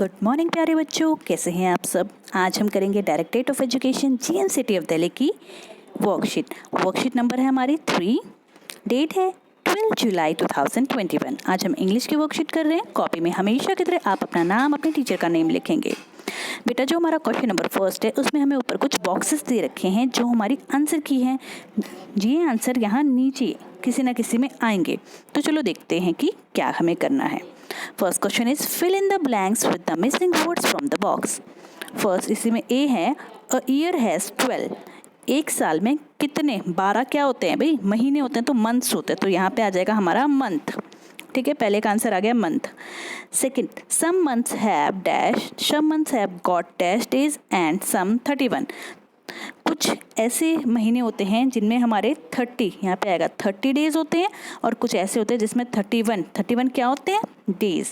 Good morning प्यारे बच्चों, कैसे हैं आप सब। आज हम करेंगे directorate of education G N of Delhi की वर्कशीट नंबर है हमारी 3। डेट है 12 जुलाई 2021। आज हम इंग्लिश की वर्कशीट कर रहे हैं। कॉपी में हमेशा की तरह आप अपना नाम, अपने टीचर का नेम लिखेंगे। बेटा, जो हमारा क्वेश्चन नंबर फर्स्ट है उसमें हमें ऊपर कुछ बॉक्सेस दे रखे हैं जो हमारी आंसर की हैं। ये आंसर यहाँ नीचे किसी ना किसी में आएंगे, तो चलो देखते हैं कि क्या हमें करना है। First question is fill in the blanks with the missing words from the box. First इसी में ए है, अ ईयर हैज़ 12। एक साल में कितने 12 क्या होते हैं भाई, महीने होते हैं, तो मंथ्स होते हैं, तो यहाँ पे आ जाएगा हमारा मंथ। ठीक है, पहले का आंसर आ गया month. Second, some months have dash, some months have got dash days and some 31। कुछ ऐसे महीने होते हैं जिनमें हमारे 30, यहाँ पे आएगा 30 डेज होते हैं, और कुछ ऐसे होते हैं जिसमें 31 क्या होते हैं, डेज।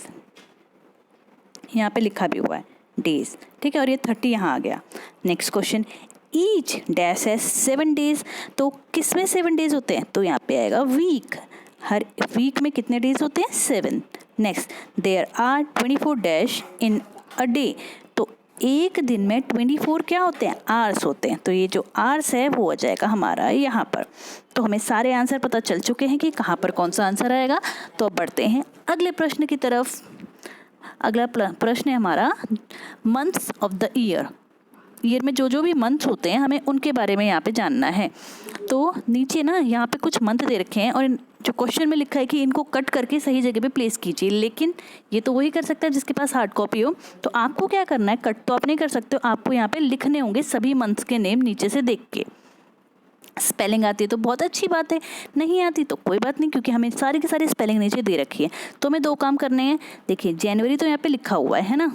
यहाँ पे लिखा भी हुआ है डेज, ठीक है, और ये 30 यहाँ आ गया। नेक्स्ट क्वेश्चन, ईच डैश है 7 डेज। तो किस में 7 डेज होते हैं, तो यहाँ पे आएगा वीक। हर वीक में कितने डेज होते हैं, 7। Next, there are 24 dash in a day. तो एक दिन में 24 क्या होते हैं, आवर्स होते हैं, तो ये जो आवर्स है वो आ जाएगा हमारा यहाँ पर। तो हमें सारे आंसर पता चल चुके हैं कि कहाँ पर कौन सा आंसर आएगा। तो अब बढ़ते हैं अगले प्रश्न की तरफ। अगला प्रश्न है हमारा मंथ्स ऑफ द ईयर में जो भी मंथ्स होते हैं हमें उनके बारे में यहाँ पे जानना है। तो नीचे ना यहाँ पे कुछ मंथ दे रखे हैं, और जो क्वेश्चन में लिखा है कि इनको कट करके सही जगह पे प्लेस कीजिए, लेकिन ये तो वही कर सकता है जिसके पास हार्ड कॉपी हो। तो आपको क्या करना है, कट तो आप नहीं कर सकते हो, आपको यहाँ पे लिखने होंगे सभी मंथ्स के नेम नीचे से देख के। स्पेलिंग आती है तो बहुत अच्छी बात है, नहीं आती तो कोई बात नहीं, क्योंकि हमें सारी की सारी स्पेलिंग नीचे दे रखी है। तो हमें 2 काम करने हैं। देखिए, जनवरी तो यहाँ पे लिखा हुआ है ना,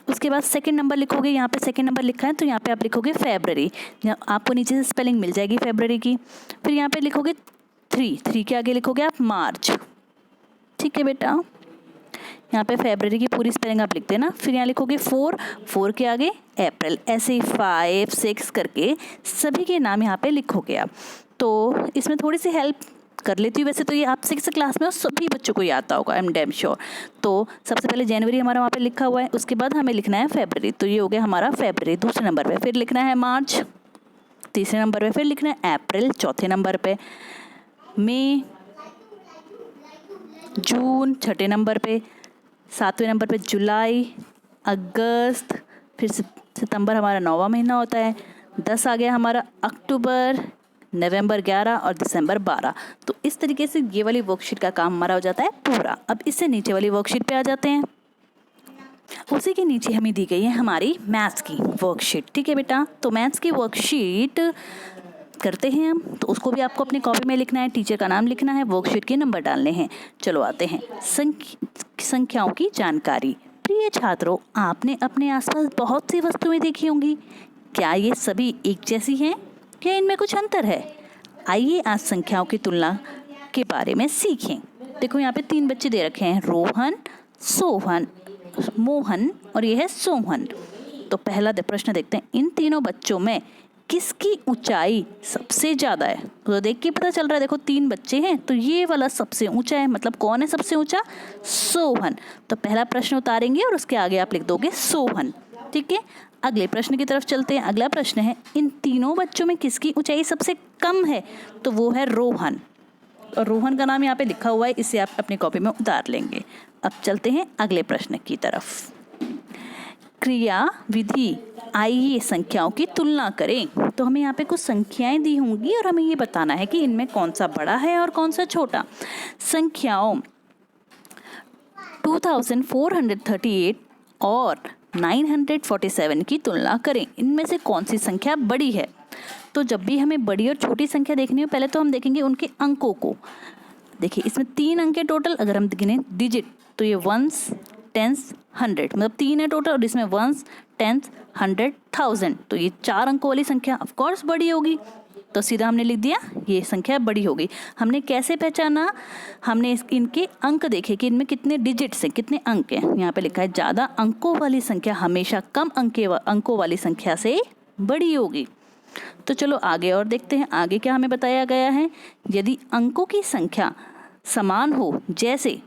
उसके बाद सेकंड नंबर लिखोगे, यहाँ पे सेकंड नंबर लिखा है तो यहाँ पे आप लिखोगे फेब्रवरी, आपको नीचे से स्पेलिंग मिल जाएगी फेब्रवरी की। फिर यहाँ पे लिखोगे 3 के आगे लिखोगे आप मार्च। ठीक है बेटा, यहाँ पे फेब्रवरी की पूरी स्पेलिंग आप लिखते हैं ना। फिर यहाँ लिखोगे 4 के आगे अप्रैल, ऐसे ही 5, 6 करके सभी के नाम यहाँ पे लिखोगे आप। तो इसमें थोड़ी सी हेल्प कर लेती हूँ। वैसे तो ये आप 6th क्लास में हो, सभी बच्चों को याद आता होगा, आई एम डैम श्योर। तो सबसे पहले जनवरी हमारा वहाँ पे लिखा हुआ है, उसके बाद हमें लिखना है फेब्रवरी, तो ये हो गया हमारा फेब्रवरी। दूसरे नंबर पे फिर लिखना है मार्च, तीसरे नंबर पे फिर लिखना है अप्रैल, चौथे नंबर पे मई, जून छठे नंबर पे, 7वें नंबर पे जुलाई, अगस्त, फिर सितंबर हमारा 9वां महीना होता है, 10 आ गया हमारा अक्टूबर, नवंबर 11 और दिसंबर 12। तो इस तरीके से ये वाली वर्कशीट का काम हमारा हो जाता है पूरा। अब इससे नीचे वाली वर्कशीट पे आ जाते हैं। उसी के नीचे हमें दी गई है हमारी मैथ्स की वर्कशीट। ठीक है बेटा, तो मैथ्स की वर्कशीट करते हैं हम। तो उसको भी आपको अपनी कॉपी में लिखना है, टीचर का नाम लिखना है, वर्कशीट के नंबर डालने हैं। चलो आते हैं संख्याओं की जानकारी। प्रिय छात्रों, आपने अपने आसपास बहुत सी वस्तुएं देखी होंगी। क्या ये सभी एक जैसी हैं या इनमें कुछ अंतर है? आइए आज संख्याओं की तुलना के बारे में सीखें। देखो, यहाँ पे 3 बच्चे दे रखे हैं, रोहन, सोहन, मोहन और ये है सोहन। तो पहला प्रश्न देखते हैं, इन तीनों बच्चों में किसकी ऊंचाई सबसे ज़्यादा है? तो देख के पता चल रहा है, देखो 3 बच्चे हैं तो ये वाला सबसे ऊंचा है, मतलब कौन है सबसे ऊंचा? सोहन। तो पहला प्रश्न उतारेंगे और उसके आगे आप लिख दोगे सोहन। ठीक है, अगले प्रश्न की तरफ चलते हैं। अगला प्रश्न है, इन तीनों बच्चों में किसकी ऊंचाई सबसे कम है? तो वो है रोहन, और रोहन का नाम यहाँ पे लिखा हुआ है, इसे आप अपनी कॉपी में उतार लेंगे। अब चलते हैं अगले प्रश्न की तरफ। क्रिया विधि, आइए संख्याओं की तुलना करें। तो हमें यहाँ पे कुछ संख्याएं दी होंगी और हमें ये बताना है कि इनमें कौन सा बड़ा है और कौन सा छोटा। संख्याओं 2438 और 947 की तुलना करें। इनमें से कौन सी संख्या बड़ी है? तो जब भी हमें बड़ी और छोटी संख्या देखनी हो, पहले तो हम देखेंगे उनके अंकों को। देखिए, इसमें 3 अंक है टोटल। अगर हम गिने डिजिट तो ये 1s, 10s, 100, मतलब 3 है टोटल, और इसमें 1s, 10s, 100, 1000, तो ये 4 अंकों वाली संख्या ऑफ कोर्स बड़ी होगी। तो सीधा हमने लिख दिया ये संख्या बड़ी होगी। हमने कैसे पहचाना? हमने इनके अंक देखे कि इनमें कितने डिजिट्स हैं, कितने अंक हैं। यहाँ पे लिखा है ज़्यादा अंकों वाली संख्या हमेशा कम अंकों वाली संख्या से बड़ी होगी। तो चलो आगे और देखते हैं, आगे क्या हमें बताया गया है। यदि अंकों की संख्या समान हो, जैसे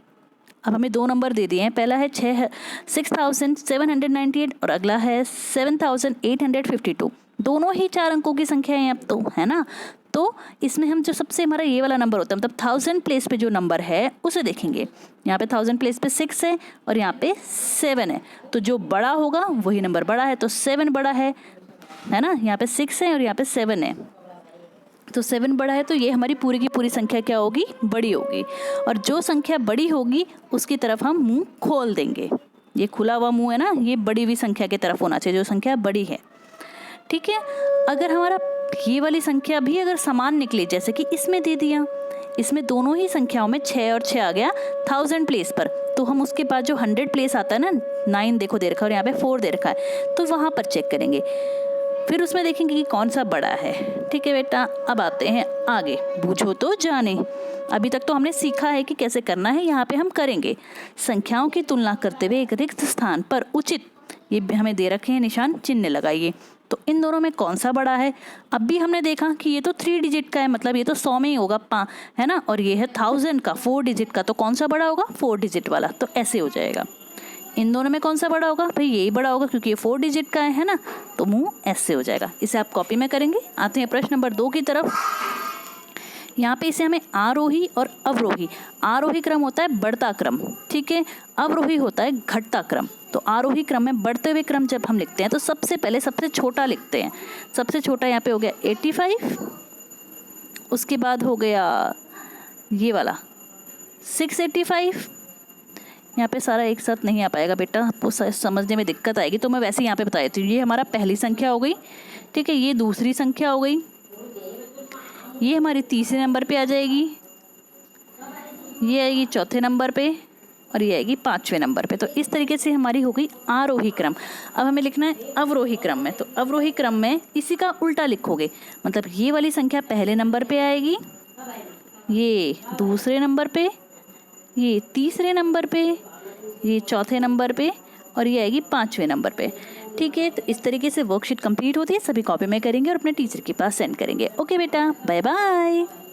अब हमें 2 नंबर दे दिए हैं, पहला है 6798 और अगला है 7852। दोनों ही 4 अंकों की संख्या है अब तो, है ना। तो इसमें हम जो सबसे हमारा ये वाला नंबर होता है, मतलब 1000 प्लेस पे जो नंबर है उसे देखेंगे। यहाँ पे 1000 प्लेस पे 6 है और यहाँ पे 7 है, तो जो बड़ा होगा वही नंबर बड़ा है, तो 7 बड़ा है ना। यहाँ पे 6 है और यहाँ पे 7 है, तो 7 बड़ा है, तो ये हमारी पूरी की पूरी संख्या क्या होगी, बड़ी होगी। और जो संख्या बड़ी होगी उसकी तरफ हम मुंह खोल देंगे। ये खुला हुआ मुंह है ना, ये बड़ी हुई संख्या की तरफ होना चाहिए, जो संख्या बड़ी है, ठीक है। अगर हमारा ये वाली संख्या भी अगर समान निकले, जैसे कि इसमें दे दिया, इसमें दोनों ही संख्याओं में 6 और 6 आ गया 1000 प्लेस पर, तो हम उसके बाद जो 100 प्लेस आता है ना, 9 देखो दे रखा है और यहाँ पे 4 दे रखा है, तो वहाँ पर चेक करेंगे, फिर उसमें देखेंगे कि कौन सा बड़ा है, ठीक है बेटा। अब आते हैं आगे, बूझो तो जाने। अभी तक तो हमने सीखा है कि कैसे करना है, यहाँ पे हम करेंगे। संख्याओं की तुलना करते हुए एक रिक्त स्थान पर उचित, ये हमें दे रखे हैं निशान, चिन्ह लगाइए। तो इन दोनों में कौन सा बड़ा है। अब भी हमने देखा कि ये तो 3 डिजिट का है, मतलब ये तो 100 में ही होगा, है ना, और ये है 1000 का 4 डिजिट का, तो कौन सा बड़ा होगा, 4 डिजिट वाला। तो ऐसे हो जाएगा। इन दोनों में कौन सा बड़ा होगा, भाई यही बड़ा होगा क्योंकि ये 4 डिजिट का है ना, तो मुंह ऐसे हो जाएगा। इसे आप कॉपी में करेंगे। आते हैं प्रश्न नंबर 2 की तरफ। यहाँ पे इसे हमें आरोही और अवरोही, आरोही क्रम होता है बढ़ता क्रम, ठीक है, अवरोही होता है घटता क्रम। तो आरोही क्रम में बढ़ते हुए क्रम जब हम लिखते हैं तो सबसे पहले सबसे छोटा लिखते हैं। सबसे छोटा यहाँ पे हो गया 85, उसके बाद हो गया ये वाला 685। यहाँ पे सारा एक साथ नहीं आ पाएगा बेटा, आपको समझने में दिक्कत आएगी, तो मैं वैसे यहाँ पे बता देती हूँ। ये हमारा पहली संख्या हो गई, ठीक है, ये दूसरी संख्या हो गई, ये हमारी तीसरे नंबर पे आ जाएगी, ये आएगी चौथे नंबर पे और ये आएगी 5वें नंबर पे। तो इस तरीके से हमारी हो गई आरोही क्रम। अब हमें लिखना है अवरोही क्रम में। तो अवरोही क्रम में इसी का उल्टा लिखोगे, मतलब ये वाली संख्या पहले नंबर पे आएगी, ये दूसरे नंबर पे, ये तीसरे नंबर पे, ये चौथे नंबर पे और ये आएगी 5वें नंबर पे, ठीक है। तो इस तरीके से वर्कशीट कंप्लीट होती है। सभी कॉपी में करेंगे और अपने टीचर के पास सेंड करेंगे। ओके बेटा, बाय बाय।